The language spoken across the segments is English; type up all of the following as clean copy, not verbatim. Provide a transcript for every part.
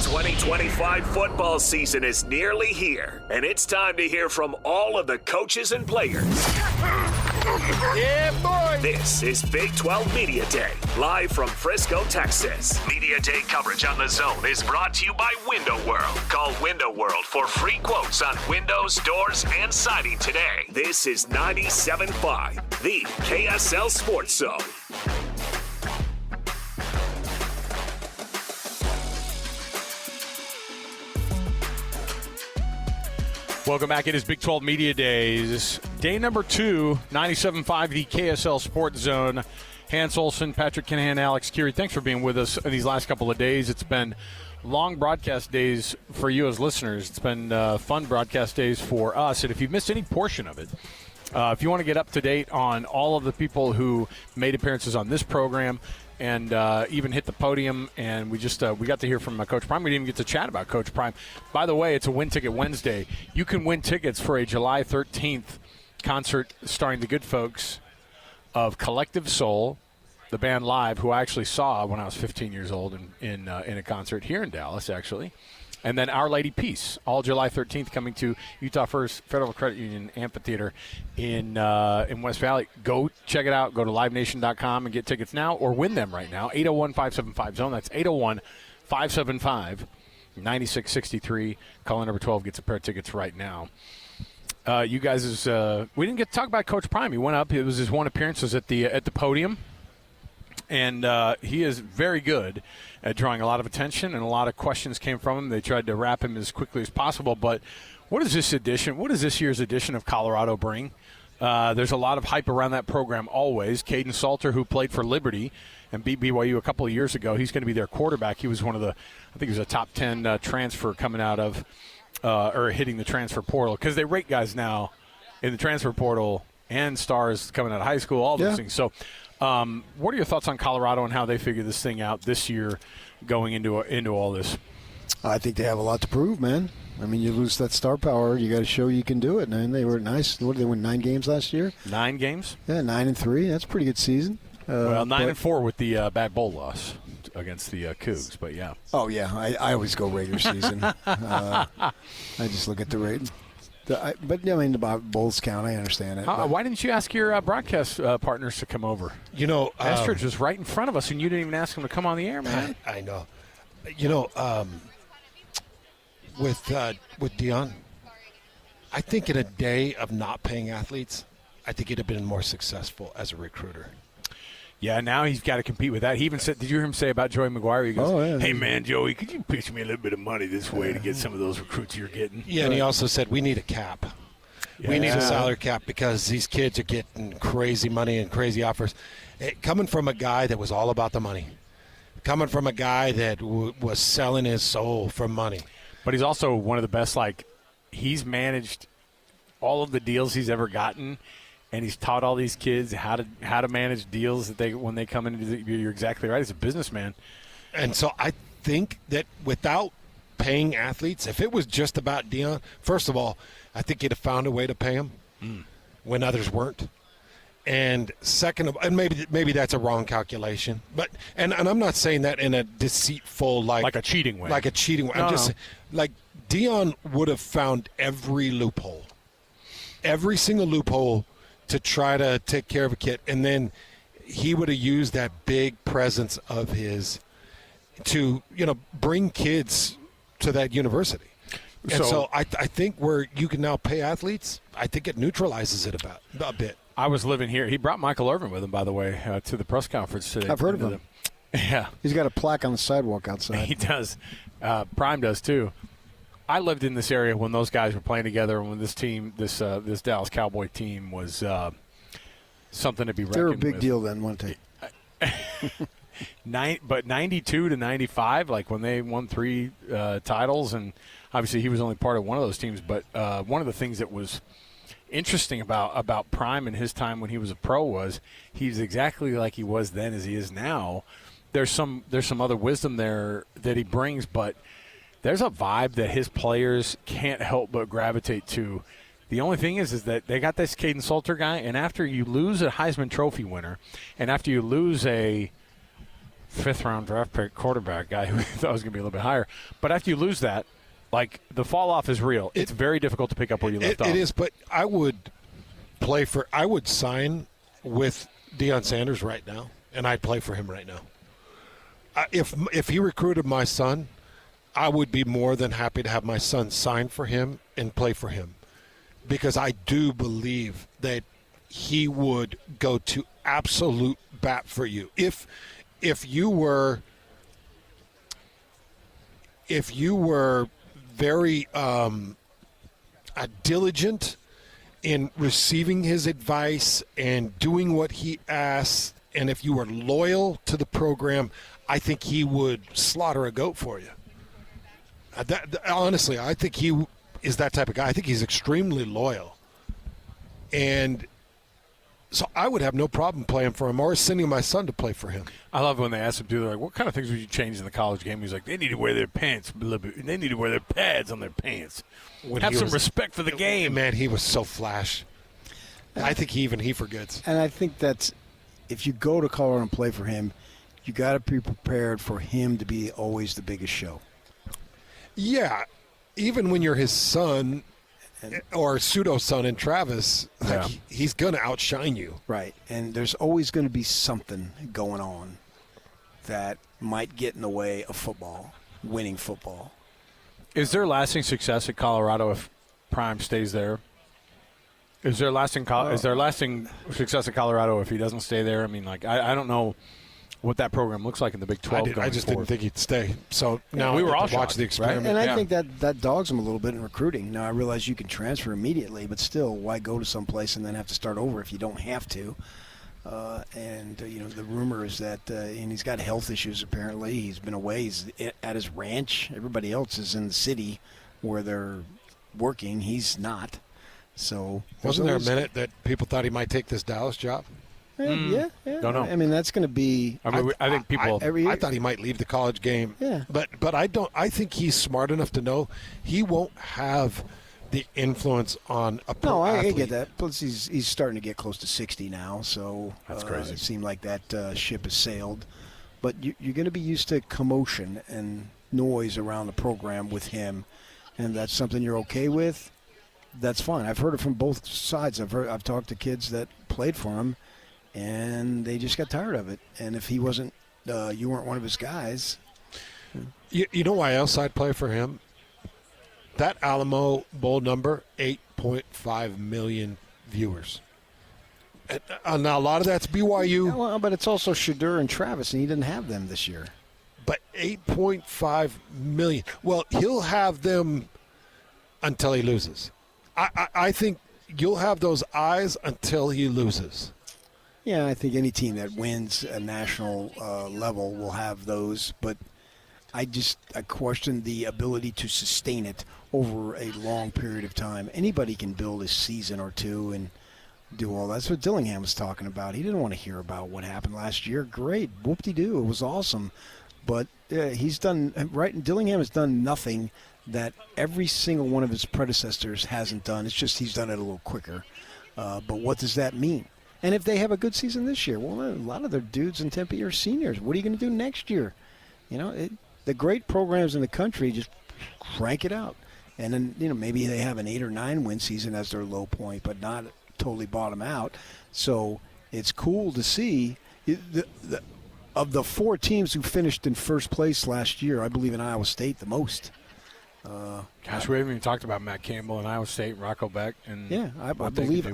2025 football season is nearly here, and it's time to hear from all of the coaches and players. Yeah, boy! This is Big 12 Media Day, live from Frisco, Texas. Media Day coverage on The Zone is brought to you by Window World. Call Window World for free quotes on windows, doors, and siding today. This is 97.5, the KSL Sports Zone. Welcome back. It is Big 12 Media Days. Day number 2, 97.5, the KSL Sports Zone. Hans Olsen, Patrick Kinahan, Alex Curie, thanks for being with us these last couple of days. It's been long broadcast days for you as listeners. It's been fun broadcast days for us. And if you've missed any portion of it, if you want to get up to date on all of the people who made appearances on this program and even hit the podium, and we got to hear from Coach Prime. We didn't even get to chat about Coach Prime. By the way, it's a Win Ticket Wednesday. You can win tickets for a July 13th concert starring the good folks of Collective Soul, the band live, who I actually saw when I was 15 years old in a concert here in Dallas, actually. And then Our Lady Peace, all July 13th, coming to Utah First Federal Credit Union Amphitheater in West Valley. Go check it out. Go to livenation.com and get tickets now or win them right now. 801-575-ZONE. That's 801-575-9663. Caller number 12 gets a pair of tickets right now. You guys, we didn't get to talk about Coach Prime. He went up. It was his one appearance at the podium. And he is very good at drawing a lot of attention, and a lot of questions came from him. They tried to wrap him as quickly as possible. But what does this year's edition of Colorado bring? There's a lot of hype around that program always. Caden Salter, who played for Liberty and beat BYU a couple of years ago, he's going to be their quarterback. He was I think he was a top 10 transfer coming out of or hitting the transfer portal, because they rate guys now in the transfer portal and stars coming out of high school, all those things. So what are your thoughts on Colorado and how they figure this thing out this year going into all this? I think they have a lot to prove, man. I mean, you lose that star power, you got to show you can do it. And they were nice. What did they win, 9 games last year? 9 games? Yeah, 9-3. That's a pretty good season. 9-4 with the bad bowl loss against the Cougs, but yeah. Oh, yeah. I always go regular season. I just look at the rate. But, I mean, the bowls count. I understand it. Why didn't you ask your broadcast partners to come over? You know, Estridge was right in front of us, and you didn't even ask them to come on the air, man. I know. You know, with Deion, I think in a day of not paying athletes, I think he'd have been more successful as a recruiter. Yeah, now he's got to compete with that. He even said, did you hear him say about Joey McGuire? He goes, hey, man, Joey, could you pitch me a little bit of money this way to get some of those recruits you're getting? Yeah, and he also said, we need a cap. Yeah. We need a salary cap because these kids are getting crazy money and crazy offers. Coming from a guy that was all about the money. Coming from a guy that was selling his soul for money. But he's also one of the best, he's managed all of the deals he's ever gotten. And he's taught all these kids how to manage deals when they come in. You're exactly right. He's a businessman. And so I think that without paying athletes, if it was just about Deion, first of all, I think he'd have found a way to pay them when others weren't. And second, and maybe that's a wrong calculation. But and I'm not saying that in a deceitful like a cheating way. Like a cheating way. I'm just saying, like Deion would have found every loophole, every single loophole, to try to take care of a kid, and then he would have used that big presence of his to, bring kids to that university. And so I think where you can now pay athletes, I think it neutralizes it a bit. I was living here. He brought Michael Irvin with him, by the way, to the press conference today. I've heard of him. Yeah. He's got a plaque on the sidewalk outside. He does. Prime does, too. I lived in this area when those guys were playing together, and when this team, this Dallas Cowboy team, was something to be reckoned with. They were a big deal then, weren't they? But 92 to 95, when they won 3 titles, and obviously he was only part of one of those teams. But one of the things that was interesting about Prime and his time when he was a pro was he's exactly like he was then as he is now. There's some other wisdom there that he brings, but there's a vibe that his players can't help but gravitate to. The only thing is that they got this Caden Salter guy, and after you lose a Heisman Trophy winner, and after you lose a fifth-round draft pick quarterback guy who thought was going to be a little bit higher. But after you lose that, like, the fall-off is real. It's very difficult to pick up where you left off. It is, but I would sign with Deion Sanders right now, and I'd play for him right now. If he recruited my son, I would be more than happy to have my son sign for him and play for him, because I do believe that he would go to absolute bat for you. If you were very diligent in receiving his advice and doing what he asked, and if you were loyal to the program, I think he would slaughter a goat for you. Honestly, I think he is that type of guy. I think he's extremely loyal. And so I would have no problem playing for him or sending my son to play for him. I love when they ask him, they're like, what kind of things would you change in the college game? He's like, they need to wear their pants. They need to wear their pads on their pants. Have some respect for the game. Man, he was so flash. I think he forgets. And I think that's, if you go to Colorado and play for him, you got to be prepared for him to be always the biggest show. Yeah, even when you're his son or pseudo-son in Travis, he's going to outshine you. Right, and there's always going to be something going on that might get in the way of football, winning football. Is there lasting success at Colorado if Prime stays there? Is there lasting success at Colorado if he doesn't stay there? I mean, like, I don't know what that program looks like in the Big 12. I just didn't think he'd stay. So now we were all watch the experiment. Right? And I think that dogs him a little bit in recruiting. Now, I realize you can transfer immediately, but still, why go to someplace and then have to start over if you don't have to? The rumor is that and he's got health issues apparently. He's been away. He's at his ranch. Everybody else is in the city where they're working. He's not. So wasn't there a minute that people thought he might take this Dallas job? Yeah. Don't know. I mean, that's going to be. I think people. I thought he might leave the college game. Yeah. But I don't. I think he's smart enough to know he won't have the influence on a pro athlete. I get that. Plus, he's starting to get close to 60 now, so that's crazy. It seemed like that ship has sailed. But you're going to be used to commotion and noise around the program with him, and that's something you're okay with. That's fine. I've heard it from both sides. I've talked to kids that played for him, and they just got tired of it. And if he wasn't, you weren't one of his guys. You know why else I'd play for him? That Alamo Bowl number, 8.5 million viewers. And now a lot of that's BYU. Yeah, well, but it's also Shadur and Travis, and he didn't have them this year. But 8.5 million. Well, he'll have them until he loses. I think you'll have those eyes until he loses. Yeah, I think any team that wins a national level will have those, but I question the ability to sustain it over a long period of time. Anybody can build a season or two and do all that. That's what Dillingham was talking about. He didn't want to hear about what happened last year. Great, whoop-de-doo, it was awesome. But he's done right, and Dillingham has done nothing that every single one of his predecessors hasn't done. It's just he's done it a little quicker. But what does that mean? And if they have a good season this year, well, a lot of their dudes in Tempe are seniors. What are you going to do next year? The great programs in the country just crank it out. And then, maybe they have an 8 or 9 win season as their low point, but not totally bottom out. So it's cool to see. Of the 4 teams who finished in first place last year, I believe in Iowa State the most. Gosh, we haven't even talked about Matt Campbell and Iowa State, Rocco Beck. And yeah, I believe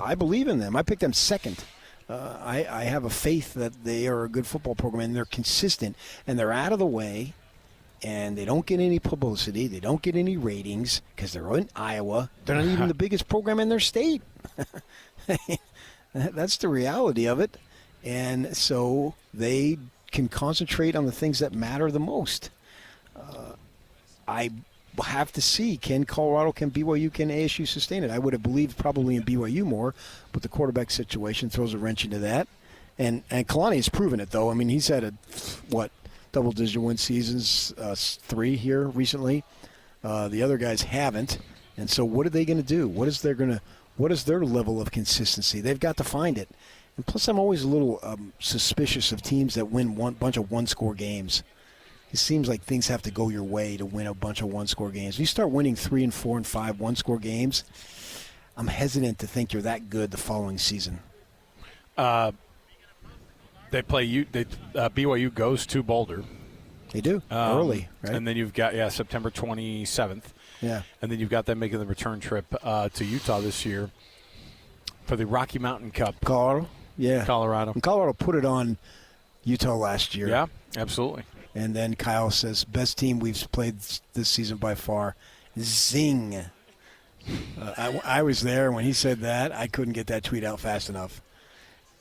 in them. I picked them second. I have a faith that they are a good football program, and they're consistent, and they're out of the way. And they don't get any publicity. They don't get any ratings because they're in Iowa. They're not even the biggest program in their state. That's the reality of it. And so they can concentrate on the things that matter the most. I have to see, can Colorado, can BYU, can ASU sustain it? I would have believed probably in BYU more, but the quarterback situation throws a wrench into that. And Kalani has proven it, though. I mean, he's had double-digit win seasons, 3 here recently. The other guys haven't. And so what are they going to do? What is their level of consistency? They've got to find it. And plus, I'm always a little suspicious of teams that win one bunch of one-score games. It seems like things have to go your way to win a bunch of one-score games. If you start winning 3 and 4 and 5 one-score games, I'm hesitant to think you're that good the following season. They play you. BYU goes to Boulder. They do early, right? And then you've got September 27th. Yeah. And then you've got them making the return trip to Utah this year for the Rocky Mountain Cup. Colorado. Colorado. And Colorado put it on Utah last year. Yeah, absolutely. And then Kyle says, best team we've played this season by far. Zing. I was there when he said that. I couldn't get that tweet out fast enough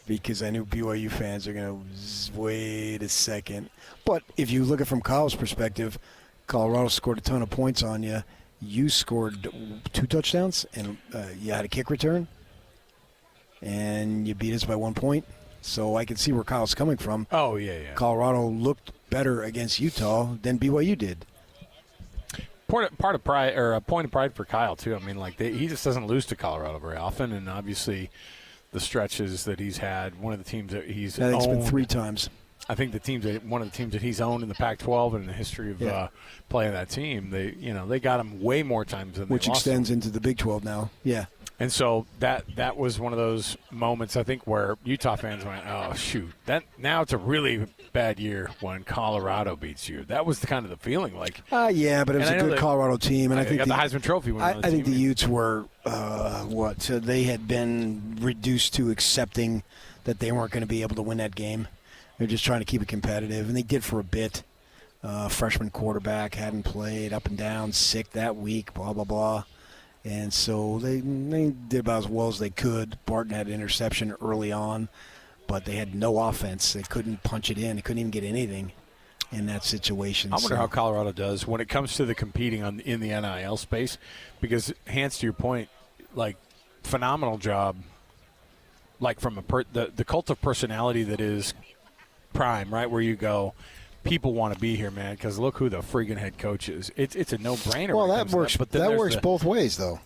because I knew BYU fans are going to wait a second. But if you look at it from Kyle's perspective, Colorado scored a ton of points on you. You scored 2 touchdowns, and you had a kick return, and you beat us by 1 point. So I can see where Kyle's coming from. Oh, yeah. Colorado looked better against Utah than BYU did. Part of pride, or a point of pride for Kyle too. I mean, he just doesn't lose to Colorado very often, and obviously the stretches that he's had. One of the teams that he's I think owned, it's been 3 times. I think one of the teams that he's owned in the Pac-12 and in the history of playing that team, they got him way more times than which they lost extends him. into the Big 12 now. Yeah. And so that was one of those moments, I think, where Utah fans went, "Oh shoot, now it's a really bad year when Colorado beats you." That was the feeling, like. Yeah, but it was a good Colorado team, and I think got the Heisman Trophy winner. I think the Utes were they had been reduced to accepting that they weren't going to be able to win that game. They're just trying to keep it competitive, and they did for a bit. Freshman quarterback hadn't played, up and down, sick that week, blah blah blah. And so they did about as well as they could. Barton had an interception early on, but they had no offense. They couldn't punch it in. They couldn't even get anything in that situation. I wonder how Colorado does when it comes to the competing in the NIL space, because, Hans, to your point, phenomenal job, from the cult of personality that is Prime, right, where you go, people want to be here, man, because look who the freaking head coach is. It's a no-brainer. Well, that works. But that works both ways, though.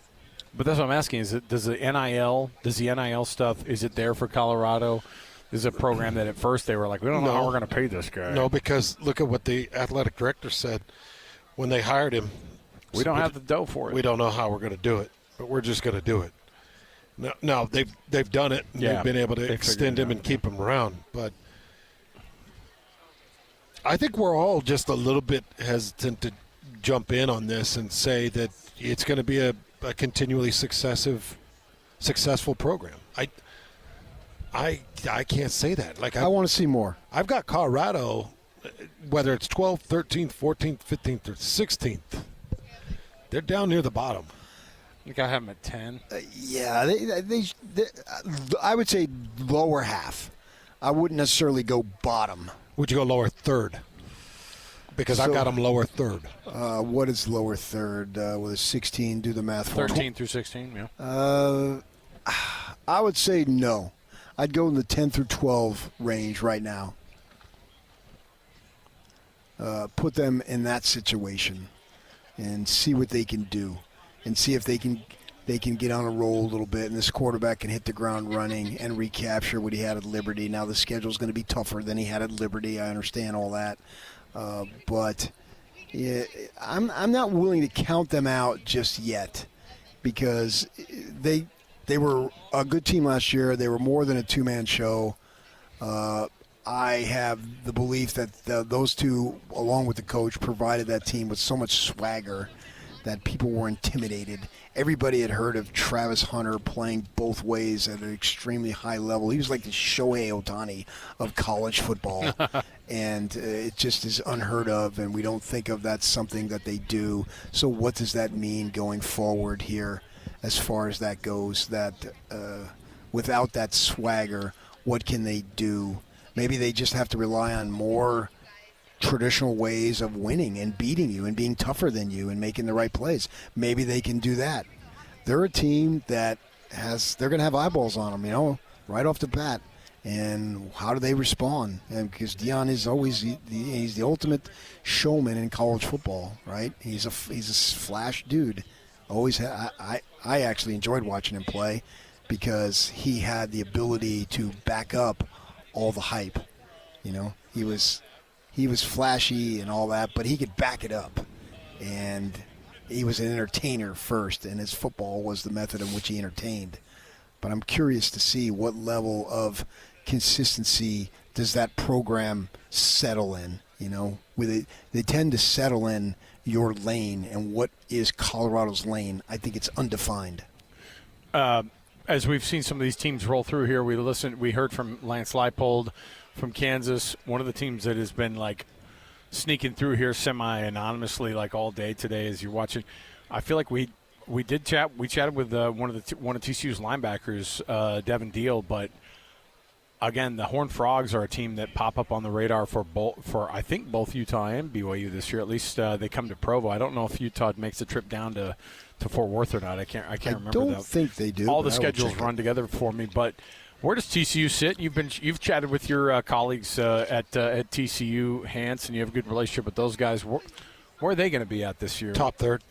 But that's what I'm asking: does the NIL stuff? Is it there for Colorado? Is it a program that at first they were like, we don't know how we're going to pay this guy? No, because look at what the athletic director said when they hired him. We don't have the dough for it. We don't know how we're going to do it, but we're just going to do it. No, they've done it. And they've been able to extend him and keep him around, but. I think we're all just a little bit hesitant to jump in on this and say that it's going to be a continually successful program. I can't say that. I want to see more. I've got Colorado, whether it's 12th, 13th, 14th, 15th, or 16th. They're down near the bottom. You got to have them at 10. Yeah, they I would say lower half. I wouldn't necessarily go bottom. Would you go lower third? Because I've got them lower third. What is lower third? With a 16, do the math for 13 through 16, yeah. I would say no. I'd go in the 10 through 12 range right now. Put them in that situation and see what they can do and see if they can get on a roll a little bit, and this quarterback can hit the ground running and recapture what he had at Liberty. Now the schedule's going to be tougher than he had at Liberty. I understand all that. But yeah, I'm not willing to count them out just yet because they were a good team last year. They were more than a two-man show. I have the belief that those two, along with the coach, provided that team with so much swagger that people were intimidated. Everybody had heard of Travis Hunter playing both ways at an extremely high level. He was like the Shohei Ohtani of college football, and it just is unheard of, and we don't think of that something that they do. So what does that mean going forward here as far as that goes? That without that swagger, what can they do? Maybe they just have to rely on more traditional ways of winning and beating you and being tougher than you and making the right plays. Maybe they can do that. They're a team that they're going to have eyeballs on them, right off the bat. And how do they respond? And because Deion is always he's the ultimate showman in college football, right? He's a flash dude. Always I actually enjoyed watching him play because he had the ability to back up all the hype. He was flashy and all that, but he could back it up. And he was an entertainer first, and his football was the method in which he entertained. But I'm curious to see what level of consistency does that program settle in. They tend to settle in your lane, and what is Colorado's lane? I think it's undefined. As we've seen some of these teams roll through here, we heard from Lance Leipold from Kansas, one of the teams that has been like sneaking through here semi-anonymously like all day today as you're watching. I feel like we chatted with one of TCU's linebackers, Devin Deal, but again, the Horned Frogs are a team that pop up on the radar for I think both Utah and BYU this year. At least they come to Provo. I don't know if Utah makes the trip down to Fort Worth or not. I can't remember. I don't think they do. All the schedules run together for me. But where does TCU sit? You've chatted with your colleagues at TCU, Hans, and you have a good relationship with those guys. Where are they going to be at this year? Top third.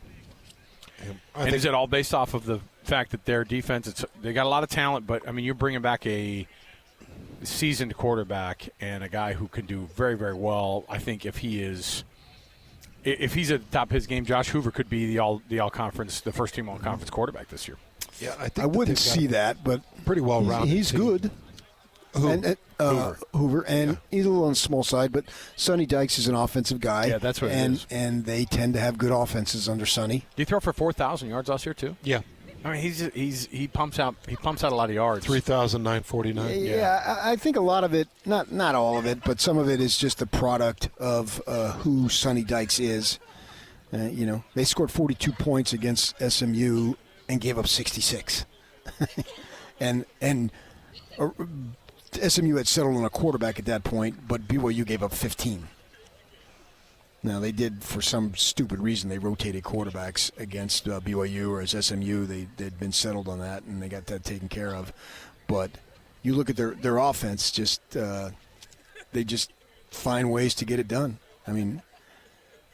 And is it all based off of the fact that their defense? They got a lot of talent, but I mean, you're bringing back a seasoned quarterback and a guy who can do very, very well. I think if he's at the top of his game, Josh Hoover could be the all conference, the first team all conference quarterback this year. Yeah, I wouldn't see that, but pretty well rounded. He's good. Hoover, and he's a little on the small side, but Sonny Dykes is an offensive guy. Yeah, that's what it is. And they tend to have good offenses under Sonny. Did he throw for 4,000 yards last year too? Yeah. I mean, he pumps out a lot of yards. 3,949. Yeah, I think a lot of it, not all of it, but some of it is just the product of who Sonny Dykes is. They scored 42 points against SMU and gave up 66, and SMU had settled on a quarterback at that point, but BYU gave up 15. Now, they did, for some stupid reason, they rotated quarterbacks against BYU, or as SMU, they'd been settled on that, and they got that taken care of. But you look at their offense, they just find ways to get it done. I mean,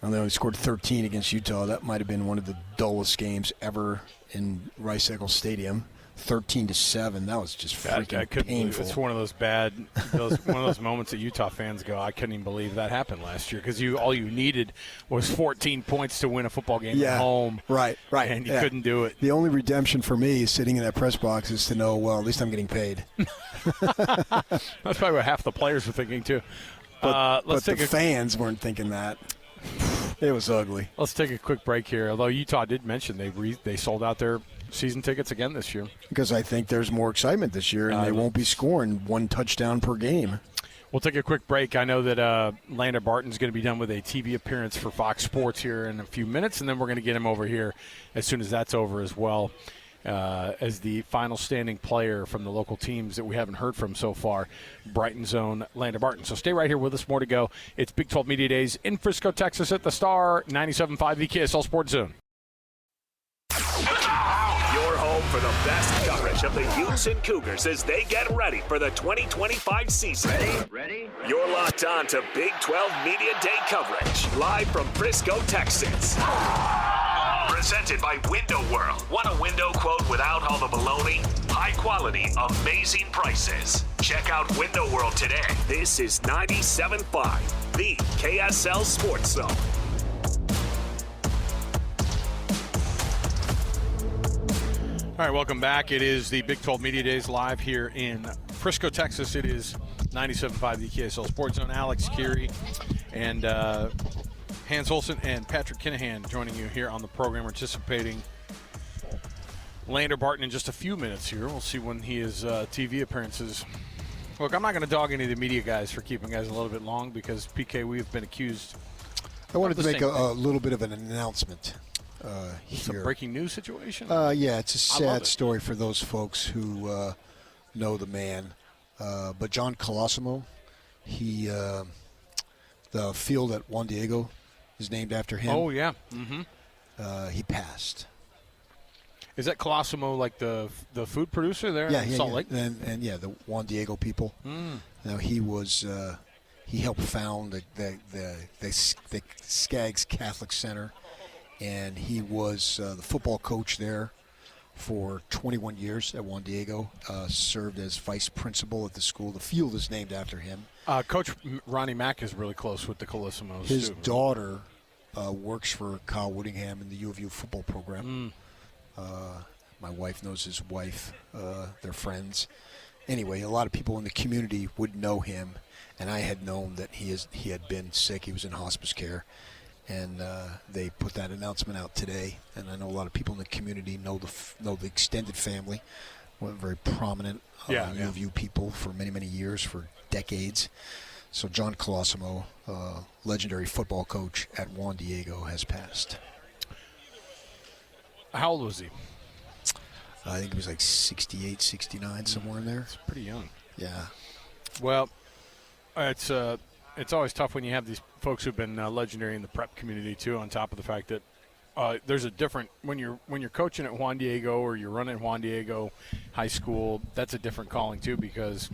they only scored 13 against Utah. That might have been one of the dullest games ever in Rice-Eccles Stadium. 13-7. That was just freaking painful. It's one of those moments that Utah fans go, I couldn't even believe that happened last year, because all you needed was 14 points to win a football game at home. Right. And you couldn't do it. The only redemption for me sitting in that press box is to know, well, at least I'm getting paid. That's probably what half the players were thinking too. But the fans weren't thinking that. It was ugly. Let's take a quick break here. Although Utah did mention they sold out their season tickets again this year. Because I think there's more excitement this year, and they won't be scoring one touchdown per game. We'll take a quick break. I know that Lander Barton's going to be done with a TV appearance for Fox Sports here in a few minutes, and then we're going to get him over here as soon as that's over as well, as the final standing player from the local teams that we haven't heard from so far, Brighton's own Lander Barton. So stay right here with us. More to go. It's Big 12 Media Days in Frisco, Texas at the Star, 97.5, the KSL Sports Zone. Your home for the best coverage of the Utes and Cougars as they get ready for the 2025 season. Ready? You're locked on to Big 12 Media Day coverage, live from Frisco, Texas. Presented by Window World. Want a window quote without all the baloney? High quality, amazing prices. Check out Window World today. This is 97.5, the KSL Sports Zone. All right, welcome back. It is the Big 12 Media Days live here in Frisco, Texas. It is 97.5 the KSL Sports Zone. Alex Keary and Hans Olsen and Patrick Kinahan joining you here on the program, anticipating Lander Barton in just a few minutes here. We'll see when his TV appearances. Look, I'm not going to dog any of the media guys for keeping guys a little bit long because, PK, we've been accused. I wanted to make a little bit of an announcement. It's a breaking news situation? Yeah, it's a sad story for those folks who know the man. But John Colosimo, the field at Juan Diego is named after him. Oh, yeah. Mm-hmm. He passed. Is that Colosimo like the food producer there in Salt Lake? And the Juan Diego people. Now, he was he helped found the Skaggs Catholic Center. And he was the football coach there for 21 years at Juan Diego, served as vice principal at the school. The field is named after him. Coach Ronnie Mack is really close with the Colossimos, His too. daughter works for Kyle Whittingham in the U of U football program. My wife knows his wife. They're friends. Anyway, a lot of people in the community would know him, and I had known that he had been sick. He was in hospice care, and they put that announcement out today. And I know a lot of people in the community know the extended family. We're very prominent U of U people for many, many years, for decades. So John Colosimo, legendary football coach at Juan Diego, has passed. How old was he? I think it was like 68, 69, somewhere in there. It's pretty young. Yeah. Well, it's always tough when you have these folks who've been legendary in the prep community too. On top of the fact that there's a different when you're coaching at Juan Diego or you're running Juan Diego High School, that's a different calling too, because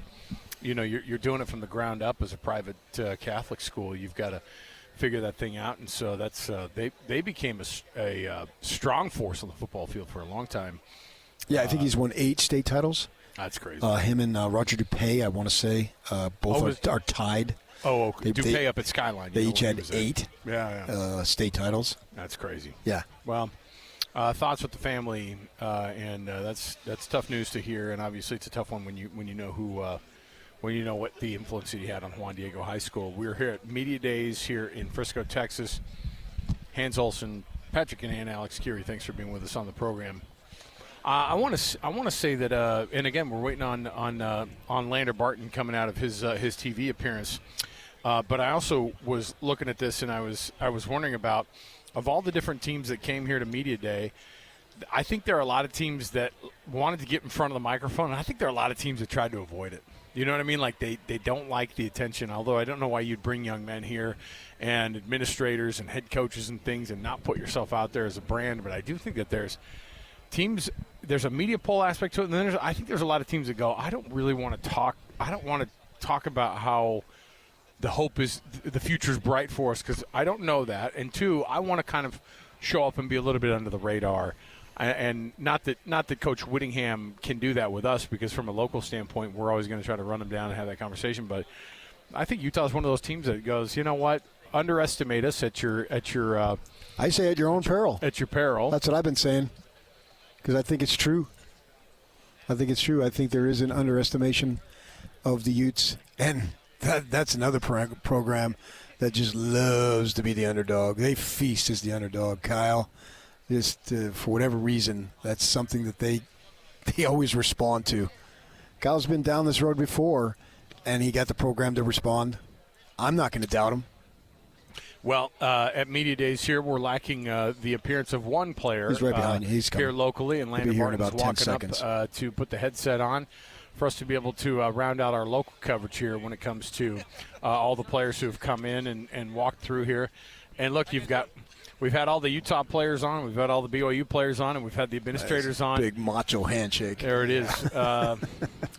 you're doing it from the ground up as a private Catholic school. You've got to figure that thing out, and so that's they became a strong force on the football field for a long time. Yeah, I think he's won 8 state titles. That's crazy. Him and Roger DuPay, I want to say, both are tied. Oh, okay. DuPay up at Skyline. They each had 8 state titles. That's crazy. Yeah. Well, thoughts with the family, and that's tough news to hear, and obviously it's a tough one when you know who. When you know what the influence that he had on Juan Diego High School. We're here at Media Days here in Frisco, Texas. Hans Olsen, Patrick and Alex Curie, thanks for being with us on the program. I want to say that, and again, we're waiting on Lander Barton coming out of his TV appearance. But I also was looking at this, and I was wondering about, of all the different teams that came here to Media Day, I think there are a lot of teams that wanted to get in front of the microphone, and I think there are a lot of teams that tried to avoid it. You know what I mean? Like they don't like the attention, although I don't know why you'd bring young men here and administrators and head coaches and things and not put yourself out there as a brand. But I do think that there's a media poll aspect to it. And then I think there's a lot of teams that go, I don't really want to talk. I don't want to talk about how the hope is the future's bright for us, because I don't know that. And 2, I want to kind of show up and be a little bit under the radar. And not that Coach Whittingham can do that with us, because from a local standpoint, we're always going to try to run him down and have that conversation. But I think Utah's one of those teams that goes, you know what, underestimate us at your. I say at your own peril. At your peril. That's what I've been saying, because I think it's true. I think there is an underestimation of the Utes, and that's another program that just loves to be the underdog. They feast as the underdog, Kyle. Just for whatever reason, that's something that they always respond to. Kyle's been down this road before, and he got the program to respond. I'm not going to doubt him. Well, at Media Days here, we're lacking the appearance of one player. He's right behind you. He's coming. Here locally, and Lander Barton's walking up to put the headset on for us to be able to round out our local coverage here when it comes to all the players who have come in and walked through here. And look, we've had all the Utah players on, we've had all the BYU players on, and we've had the administrators on. Big macho handshake. There it is.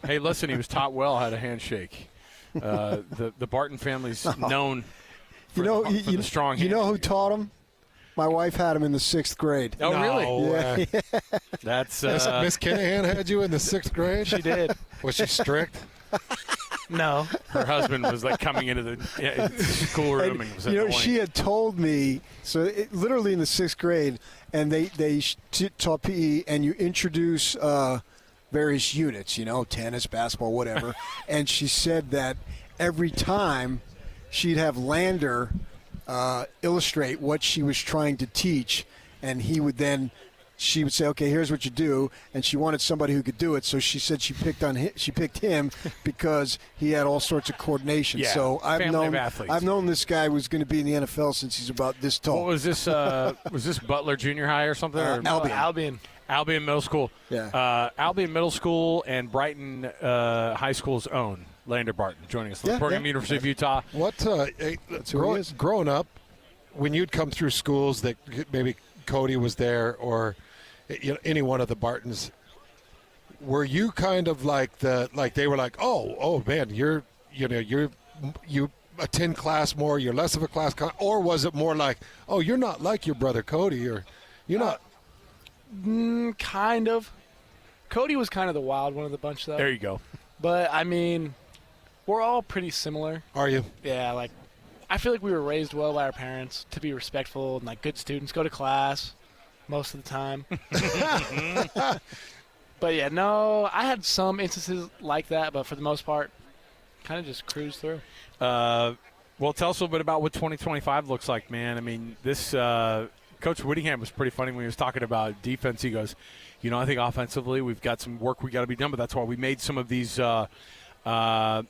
Hey, listen, he was taught well how to handshake. The Barton family's known for the strong handshake. You know who taught him? My wife had him in the 6th grade. Oh, really? Yeah. That's Miss Kinahan had you in the 6th grade? She did. Was she strict? No. Her husband was like coming into the schoolroom and was annoying. She had told me, literally in the 6th grade, and they taught PE, and you introduce various units, tennis, basketball, whatever. And she said that every time she'd have Lander illustrate what she was trying to teach, and she would say, okay, here's what you do, and she wanted somebody who could do it, so she said she picked him because he had all sorts of coordination. Yeah, so I've known this guy was going to be in the NFL since he's about this tall. What was this? Was this Butler Junior High or something? Albion. Albion Middle School. Yeah. Albion Middle School and Brighton High School's own Lander Barton joining us on the program, University of Utah. Growing up, when you'd come through schools that maybe Cody was there or any one of the Bartons, were you kind of like they were like, oh man, you attend class more, you're less of a class, or was it more like, oh, you're not like your brother Cody, or you're not? Kind of. Cody was kind of the wild one of the bunch, though. There you go. But, I mean, we're all pretty similar. Are you? Yeah, like, I feel like we were raised well by our parents to be respectful and, like, good students, go to class most of the time. But, yeah, no, I had some instances like that, but for the most part, kind of just cruised through. Well, tell us a little bit about what 2025 looks like, man. I mean, this Coach Whittingham was pretty funny when he was talking about defense. He goes, I think offensively we've got some work we got to be done, but that's why we made some of these, we've got a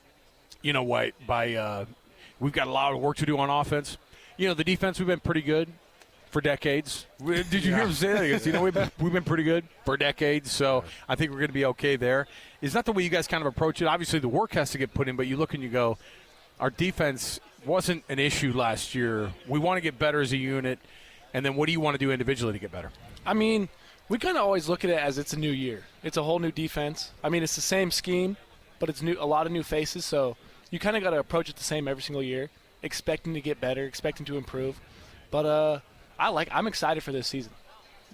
lot of work to do on offense. The defense, we've been pretty good for decades. Did you hear him say that? He goes, we've been pretty good for decades, so I think we're going to be okay there. Is that the way you guys kind of approach it? Obviously, the work has to get put in, but you look and you go, our defense wasn't an issue last year. We want to get better as a unit, and then what do you want to do individually to get better? I mean, we kind of always look at it as it's a new year. It's a whole new defense. I mean, it's the same scheme, but it's a lot of new faces, so you kind of got to approach it the same every single year, expecting to get better, expecting to improve. But I'm excited for this season.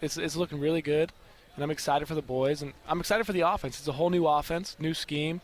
It's looking really good, and I'm excited for the boys, and I'm excited for the offense. It's a whole new offense, new scheme,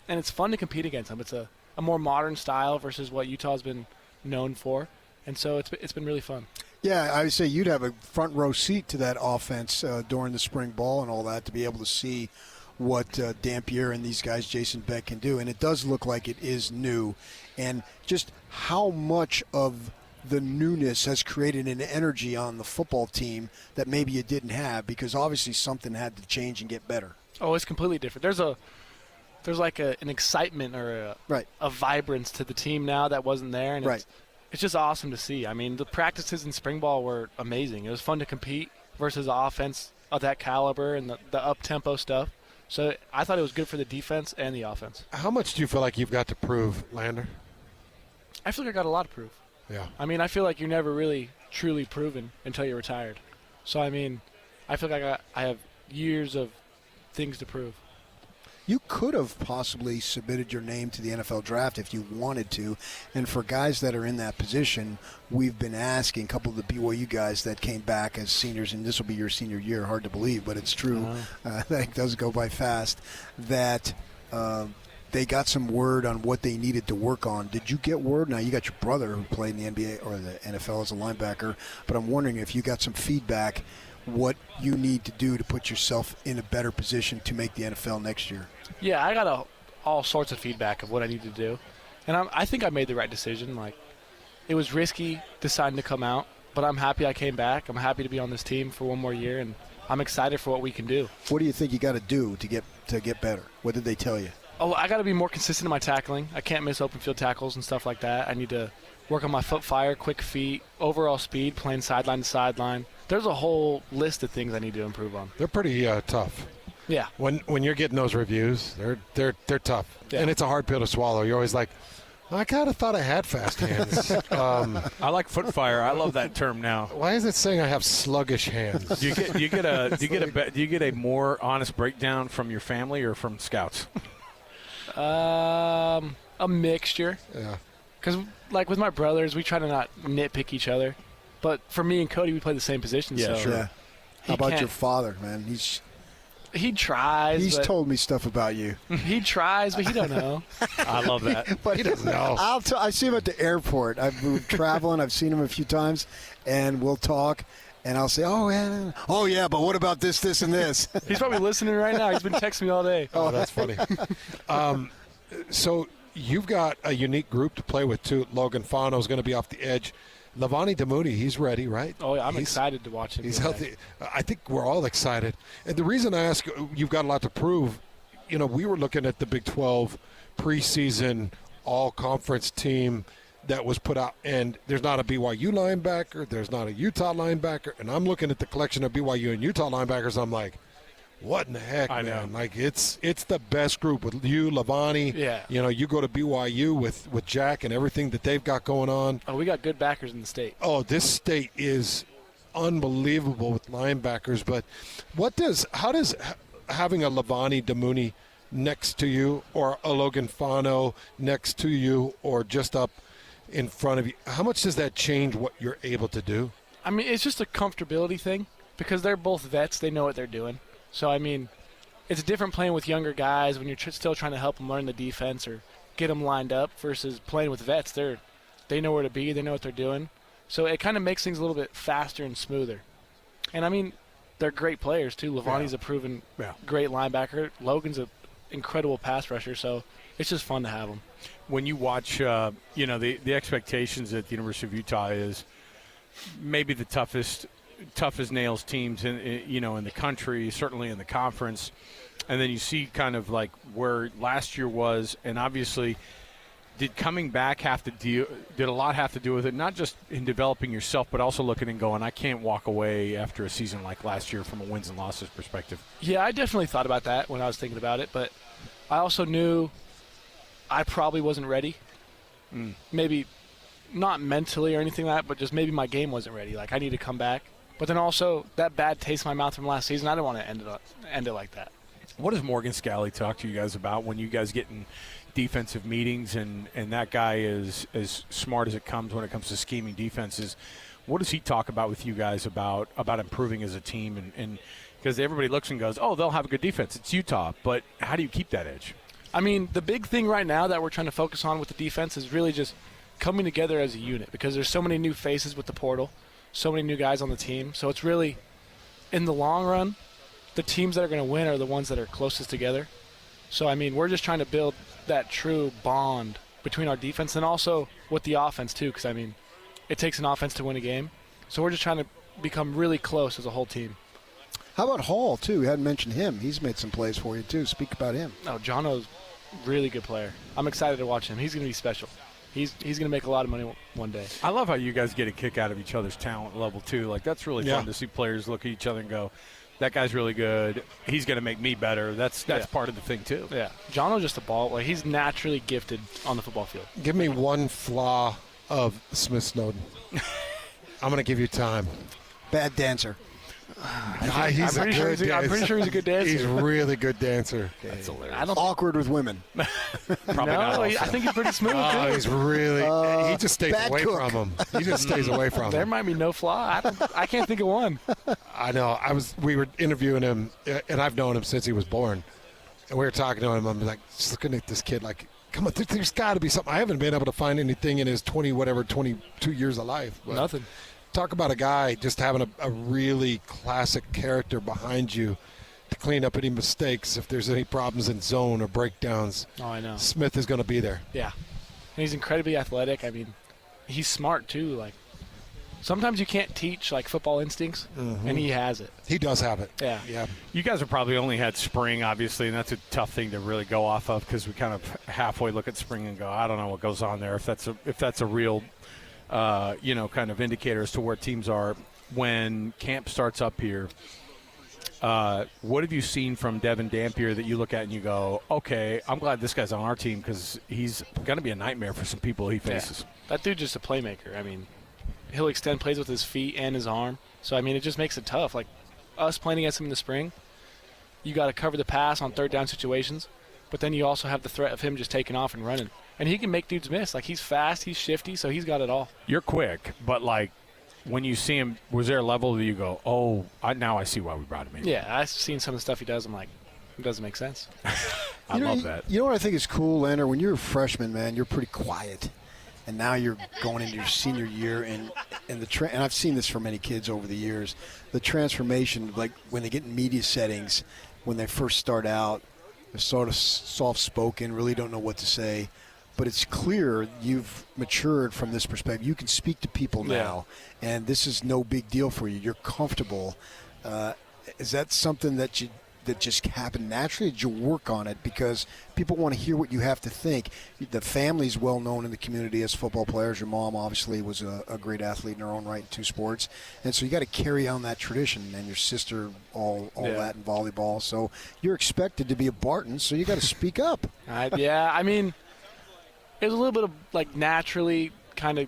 and it's fun to compete against them. It's a more modern style versus what Utah's been known for, and so it's been really fun. Yeah, I would say you'd have a front row seat to that offense during the spring ball and all that to be able to see what Dampier and these guys, Jason Beck, can do. And it does look like it is new. And just how much of the newness has created an energy on the football team that maybe you didn't have, because obviously something had to change and get better. Oh, it's completely different. There's like an excitement or a vibrance to the team now that wasn't there. And it's just awesome to see. I mean, the practices in spring ball were amazing. It was fun to compete versus offense of that caliber and the up-tempo stuff. So I thought it was good for the defense and the offense. How much do you feel like you've got to prove, Lander? I feel like I got a lot to prove. Yeah. I mean, I feel like you're never really truly proven until you're retired. So, I mean, I feel like I have years of things to prove. You could have possibly submitted your name to the NFL draft if you wanted to. And for guys that are in that position, we've been asking a couple of the BYU guys that came back as seniors, and this will be your senior year, hard to believe, but it's true. That does go by fast, that they got some word on what they needed to work on. Did you get word? Now, you got your brother who played in the NBA or the NFL as a linebacker, but I'm wondering if you got some feedback what you need to do to put yourself in a better position to make the NFL next year. Yeah, I got all sorts of feedback of what I need to do. And I think I made the right decision. Like, it was risky deciding to come out, but I'm happy I came back. I'm happy to be on this team for one more year, and I'm excited for what we can do. What do you think you got to do to get better? What did they tell you? Oh, I got to be more consistent in my tackling. I can't miss open field tackles and stuff like that. I need to work on my foot fire, quick feet, overall speed, playing sideline to sideline. There's a whole list of things I need to improve on. They're pretty tough. Yeah. When you're getting those reviews, they're tough. Yeah. And it's a hard pill to swallow. You're always like, I kind of thought I had fast hands. I like foot fire. I love that term now. Why is it saying I have sluggish hands? Do you get a more honest breakdown from your family or from scouts? A mixture. Yeah. Because, like, with my brothers, we try to not nitpick each other. But for me and Cody, we play the same position. Yeah, so sure. Yeah. How about your father, man? He tries. He's told me stuff about you. He tries, but he don't know. I love that. But He doesn't know. I see him at the airport. I've moved traveling. I've seen him a few times, and we'll talk. And I'll say, oh yeah, but what about this, and this? He's probably listening right now. He's been texting me all day. Oh, that's funny. So you've got a unique group to play with, too. Logan Fano's going to be off the edge. Lavani Damoudi, he's ready, right? Oh, yeah, I'm excited to watch him. He's healthy. I think we're all excited. And the reason I ask, you've got a lot to prove. We were looking at the Big 12 preseason all-conference team that was put out, and there's not a BYU linebacker, there's not a Utah linebacker, and I'm looking at the collection of BYU and Utah linebackers, I'm like, what in the heck, I man? know. Like, it's the best group with you, Lavani. Yeah. You go to BYU with Jack and everything that they've got going on. Oh, we got good backers in the state. Oh, this state is unbelievable with linebackers. But how does having a Lavani Damoudi next to you or a Logan Fano next to you or just up in front of you, how much does that change what you're able to do? I mean, it's just a comfortability thing. because they're both vets. They know what they're doing. So, I mean, it's different playing with younger guys when you're still trying to help them learn the defense or get them lined up versus playing with vets. They know where to be. They know what they're doing. So it kind of makes things a little bit faster and smoother. And, I mean, they're great players, too. Levani's a proven great linebacker. Logan's an incredible pass rusher. So it's just fun to have them. When you watch, the expectations at the University of Utah is maybe the toughest nails teams in the country, certainly in the conference, and then you see kind of like where last year was, and obviously did coming back did a lot have to do with it, not just in developing yourself, but also looking and going, I can't walk away after a season like last year from a wins and losses perspective. Yeah, I definitely thought about that when I was thinking about it, but I also knew I probably wasn't ready. Maybe not mentally or anything like that, but just maybe my game wasn't ready. Like, I need to come back. But then also, that bad taste in my mouth from last season, I didn't want to end it like that. What does Morgan Scalley talk to you guys about when you guys get in defensive meetings and that guy is as smart as it comes when it comes to scheming defenses? What does he talk about with you guys about improving as a team? And because everybody looks and goes, oh, they'll have a good defense. It's Utah. But how do you keep that edge? I mean, the big thing right now that we're trying to focus on with the defense is really just coming together as a unit because there's so many new faces with the portal, so many new guys on the team. So it's really, in the long run, the teams that are going to win are the ones that are closest together. So, I mean, we're just trying to build that true bond between our defense and also with the offense, too, because, I mean, it takes an offense to win a game. So we're just trying to become really close as a whole team. How about Hall, too? We hadn't mentioned him. He's made some plays for you, too. Speak about him. Oh, Jono's a really good player. I'm excited to watch him. He's going to be special. He's going to make a lot of money one day. I love how you guys get a kick out of each other's talent level, too. Like, that's really fun to see players look at each other and go, that guy's really good. He's going to make me better. That's part of the thing, too. Yeah. Jono's just a ball. Like, he's naturally gifted on the football field. Give me one flaw of Smith Snowden. I'm going to give you time. Bad dancer. I'm pretty sure he's a good dancer. He's a really good dancer. That's hilarious. Awkward with women. Probably not. I think he's pretty smooth, too. He's really he just stays away from him. He just stays away from him. There might be no flaw. I can't think of one. I know. We were interviewing him, and I've known him since he was born. And we were talking to him. I'm like, just looking at this kid like, come on, there's got to be something. I haven't been able to find anything in his 22 years of life. But nothing. Talk about a guy just having a really classic character behind you to clean up any mistakes if there's any problems in zone or breakdowns. Oh, I know. Smith is going to be there. Yeah. And he's incredibly athletic. I mean, he's smart, too. Like, sometimes you can't teach, like, football instincts, and he has it. He does have it. Yeah. You guys have probably only had spring, obviously, and that's a tough thing to really go off of because we kind of halfway look at spring and go, I don't know what goes on there. If that's a real kind of indicator as to where teams are when camp starts up here. What have you seen from Devin Dampier that you look at and you go, okay, I'm glad this guy's on our team because he's going to be a nightmare for some people he faces. Yeah. That dude's just a playmaker. I mean, he'll extend plays with his feet and his arm. So, I mean, it just makes it tough. Like, us playing against him in the spring, you got to cover the pass on third down situations, but then you also have the threat of him just taking off and running. And he can make dudes miss. Like, he's fast, he's shifty, so he's got it all. You're quick, but, like, when you see him, was there a level that you go, oh, now I see why we brought him in? Yeah, I've seen some of the stuff he does. I'm like, it doesn't make sense. I love that. You know what I think is cool, Lander? When you're a freshman, man, you're pretty quiet. And now you're going into your senior year, and I've seen this for many kids over the years, the transformation, like when they get in media settings, when they first start out, they're sort of soft-spoken, really don't know what to say. But it's clear you've matured from this perspective. You can speak to people now, and this is no big deal for you. You're comfortable. Is that something that just happened naturally? Did you work on it? Because people want to hear what you have to think. The family's well known in the community as football players. Your mom obviously was a great athlete in her own right in 2 sports. And so you got to carry on that tradition. And your sister, all that in volleyball. So you're expected to be a Barton, so you got to speak up. I mean, it was a little bit of, like, naturally kind of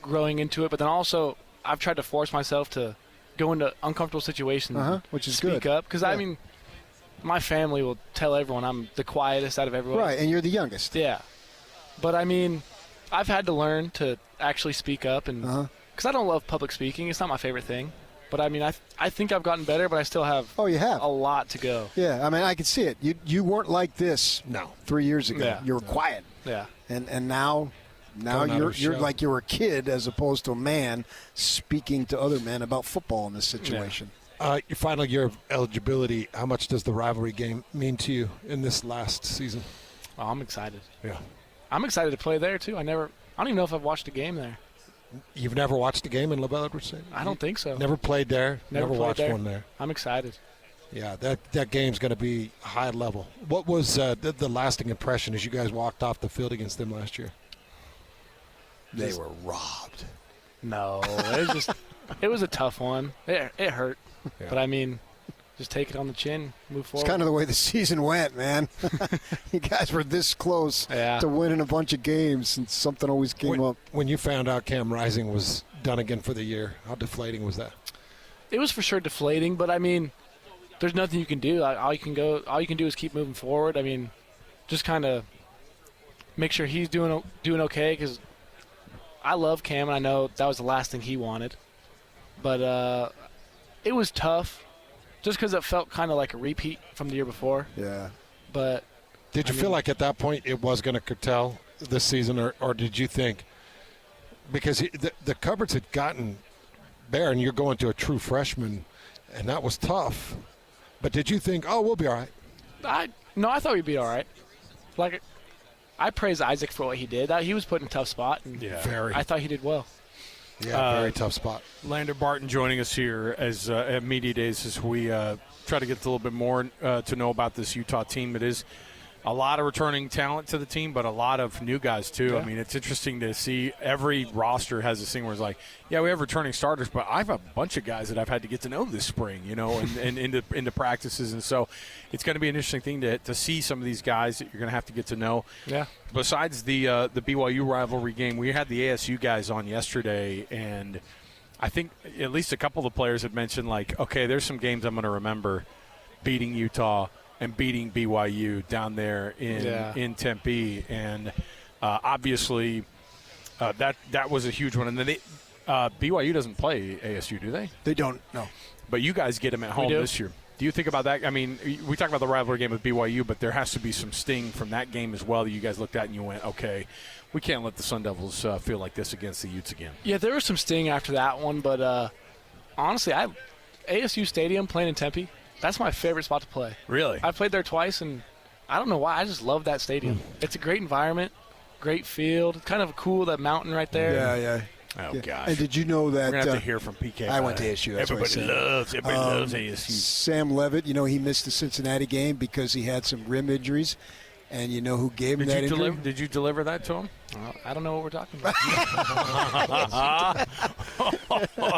growing into it. But then also I've tried to force myself to go into uncomfortable situations, which is speak good. up. Because, I mean, my family will tell everyone I'm the quietest out of everyone. Right, and you're the youngest. Yeah. But, I mean, I've had to learn to actually speak up. And because I don't love public speaking. It's not my favorite thing. But, I mean, I think I've gotten better, but I still have you have a lot to go. Yeah, I mean, I can see it. You weren't like this 3 years ago. Yeah. You were quiet. Yeah. And now you're like you're a kid as opposed to a man speaking to other men about football in this situation. Your final year of eligibility, how much does the rivalry game mean to you in this last season? Oh, I'm excited. Yeah. I'm excited to play there, too. I don't even know if I've watched a game there. You've never watched a game in LaBelle Edwards Stadium? I don't think so. Never played there? Never played watched there. one there? I'm excited. Yeah, that game's going to be high level. What was the lasting impression as you guys walked off the field against them last year? They were robbed. No, it was a tough one. It hurt. Yeah. But, I mean, just take it on the chin, move forward. It's kind of the way the season went, man. You guys were this close Yeah. to winning a bunch of games, and something always came up. When you found out Cam Rising was done again for the year, how deflating was that? It was for sure deflating, but, I mean, there's nothing you can do. All you can do is keep moving forward. I mean, just kind of make sure he's doing okay, because I love Cam, and I know that was the last thing he wanted. But it was tough, just because it felt kind of like a repeat from the year before. Yeah. But Did you feel like at that point it was going to curtail this season, or did you think because the cupboards had gotten bare and you're going to a true freshman, and that was tough, but did you think, oh, we'll be all right? I thought we'd be all right. Like, I praise Isaac for what he did. He was put in a tough spot, and Very. I thought he did well. Yeah, very tough spot. Lander Barton joining us here as at Media Days as we try to get a little bit more to know about this Utah team. It is a lot of returning talent to the team, but a lot of new guys too. Yeah. I mean, it's interesting to see every roster has this thing where it's like, yeah, we have returning starters, but I have a bunch of guys that I've had to get to know this spring, and into practices, and so it's going to be an interesting thing to see some of these guys that you're going to have to get to know. Yeah. Besides the BYU rivalry game, we had the ASU guys on yesterday, and I think at least a couple of the players had mentioned, like, okay, there's some games I'm going to remember beating Utah and beating BYU down there in Tempe, and obviously that was a huge one. And then BYU doesn't play ASU, do they? They don't, no. But you guys get them at home this year. Do you think about that? I mean, we talk about the rivalry game with BYU, but there has to be some sting from that game as well that you guys looked at and you went, okay, we can't let the Sun Devils feel like this against the Utes again. Yeah, there was some sting after that one, but honestly, ASU Stadium playing in Tempe, that's my favorite spot to play. Really? I played there twice, and I don't know why. I just love that stadium. It's a great environment, great field. Kind of cool, that mountain right there. Yeah. Oh, Yeah. gosh. And did you know that We're going to have to hear from PK. I went to ASU. That's what I said. Everybody loves ASU. Sam Levitt, he missed the Cincinnati game because he had some rim injuries. And you know who gave him that injury? Did you deliver that to him? I don't know what we're talking about.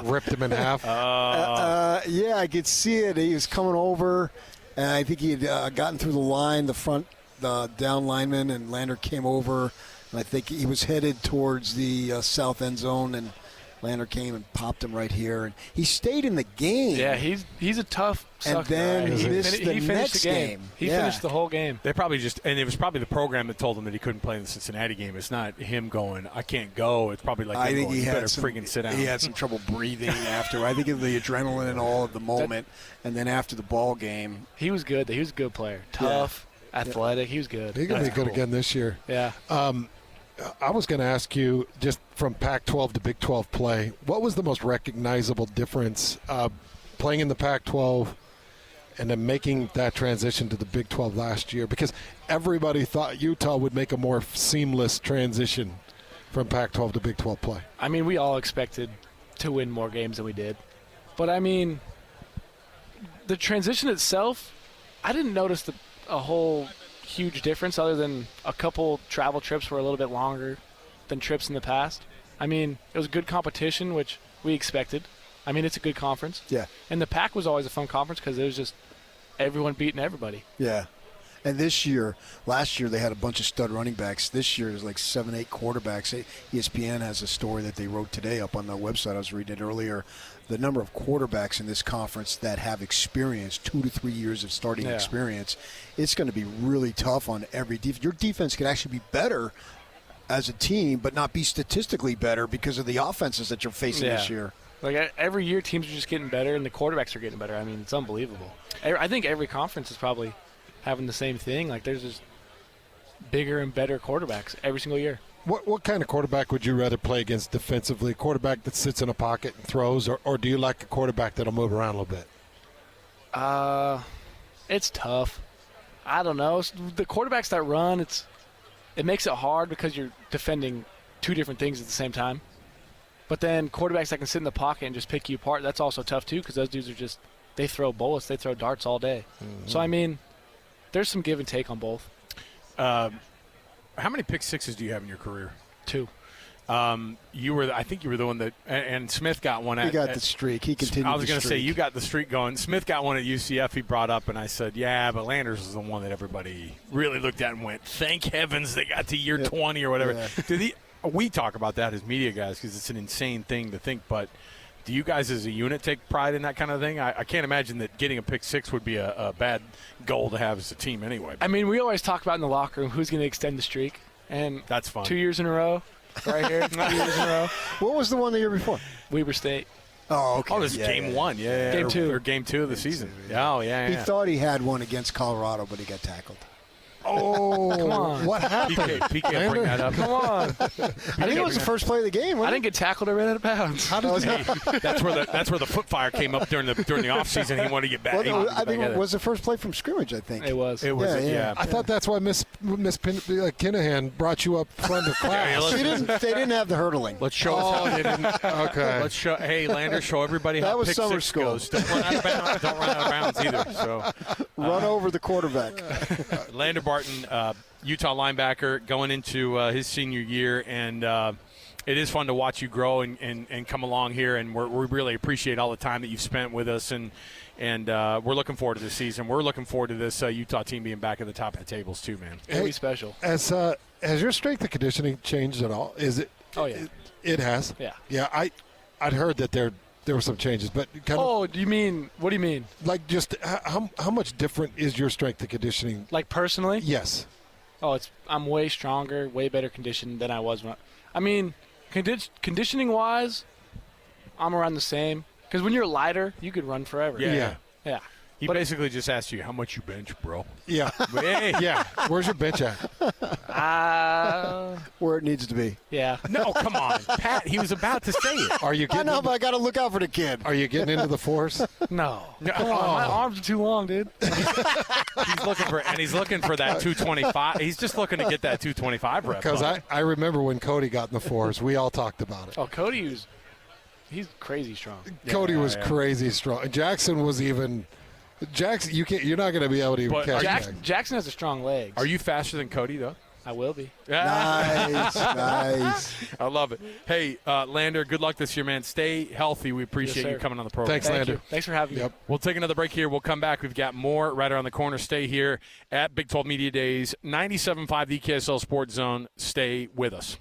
Ripped him in half. Yeah, I could see it. He was coming over, and I think he had gotten through the line, the down lineman, and Lander came over, and I think he was headed towards the south end zone, and Lander came and popped him right here, and he stayed in the game. Yeah, he's a tough sucker. And then right? he missed the finished next the game. game. He Yeah. finished the whole game. They probably and it was probably the program that told him that he couldn't play in the Cincinnati game. It's not him going, I can't go. It's probably like I him think going, he you better had some. friggin' sit down. He had some trouble breathing after. I think of the adrenaline and all of the moment, and then after the ball game, He was good. He was a good player. Tough, athletic. He was good. He's going to be good Cool. again this year. Yeah. I was going to ask you, just from Pac-12 to Big 12 play, what was the most recognizable difference playing in the Pac-12 and then making that transition to the Big 12 last year? Because everybody thought Utah would make a more seamless transition from Pac-12 to Big 12 play. I mean, we all expected to win more games than we did. But, I mean, the transition itself, I didn't notice a whole huge difference other than a couple travel trips were a little bit longer than trips in the past. I mean, it was good competition, which we expected. I mean, it's a good conference. yeah, And the Pac was always a fun conference because it was just everyone beating everybody. yeah. And last year they had a bunch of stud running backs. This year there's like 7-8 quarterbacks. ESPN has a story that they wrote today up on the website. I was reading it earlier. The number of quarterbacks in this conference that have experience, 2 to 3 years of starting experience, it's going to be really tough on every defense. Your defense could actually be better as a team, but not be statistically better because of the offenses that you're facing this year. Like every year, teams are just getting better, and the quarterbacks are getting better. I mean, it's unbelievable. I think every conference is probably having the same thing. Like there's just bigger and better quarterbacks every single year. What kind of quarterback would you rather play against defensively? A quarterback that sits in a pocket and throws, or do you like a quarterback that'll move around a little bit? It's tough. I don't know. The quarterbacks that run, it makes it hard because you're defending two different things at the same time. But then quarterbacks that can sit in the pocket and just pick you apart, that's also tough too because those dudes are they throw bullets, they throw darts all day. Mm-hmm. So, I mean, there's some give and take on both. How many pick sixes do you have in your career? 2. I think you were the one that, and Smith got one. He got the streak. He continued. I was going to say you got the streak going. Smith got one at UCF. He brought up, and I said, "Yeah, but Landers is the one that everybody really looked at and went, thank heavens they got to year 20 or whatever." Yeah. We talk about that as media guys because it's an insane thing to think, but. Do you guys as a unit take pride in that kind of thing? I can't imagine that getting a pick six would be a bad goal to have as a team anyway. I mean, we always talk about in the locker room who's going to extend the streak. And that's fun. 2 years in a row, right here. 2 years in a row. What was the one the year before? Weber State. Oh, okay. Oh, this is game 1. Yeah. Game 2. Or game 2 of the season. Yeah. Oh, yeah. He thought he had one against Colorado, but he got tackled. Oh, come on! What happened? PK bring that up. Come on! I think it was the first play of the game. I didn't get tackled. I ran out of bounds. How did that's where the foot fire came up during the off season. He wanted to get back. Well, I think it was the first play from scrimmage. I think it was. Yeah. I thought that's why Miss Kinahan brought you up front of class. They didn't have the hurdling. Let's show us how they didn't. Okay. Let's show. Hey, Lander, show everybody how pick summer six school. Goes. Don't run out of bounds. Don't run out of bounds either. So run over the quarterback. Lander Barton. Utah linebacker going into his senior year, and it is fun to watch you grow and come along here, and we really appreciate all the time that you've spent with us, and we're looking forward to this season. We're looking forward to this Utah team being back at the top of the tables too, man. It'll be special. Has your strength and conditioning changed at all? Is it? Oh, yeah. It has? Yeah. Yeah, I'd heard that there were some changes, but kind of. Oh, what do you mean? Like just how much different is your strength and conditioning? Like personally? Yes. Oh, I'm way stronger, way better conditioned than I was conditioning-wise, I'm around the same. Because when you're lighter, you could run forever. Yeah. He But basically just asked you, how much you bench, bro? Yeah. Hey. Yeah. Where's your bench at? Where it needs to be. Yeah. No, come on. He was about to say it. Are you I getting know, but I got to look out for the kid. Are you getting into the force? No. Come on. My arms are too long, dude. He's looking for that 225. He's just looking to get that 225 rep. Because I remember when Cody got in the force, we all talked about it. Oh, he's crazy strong. Cody was crazy strong. Jackson was even. Jackson, you're not going to be able to even catch Jackson. Jackson has a strong leg. Are you faster than Cody, though? I will be. Nice. I love it. Hey, Lander, good luck this year, man. Stay healthy. We appreciate you coming on the program. Thanks, Lander. You. Thanks for having me. We'll take another break here. We'll come back. We've got more right around the corner. Stay here at Big 12 Media Days, 97.5 the KSL Sports Zone. Stay with us.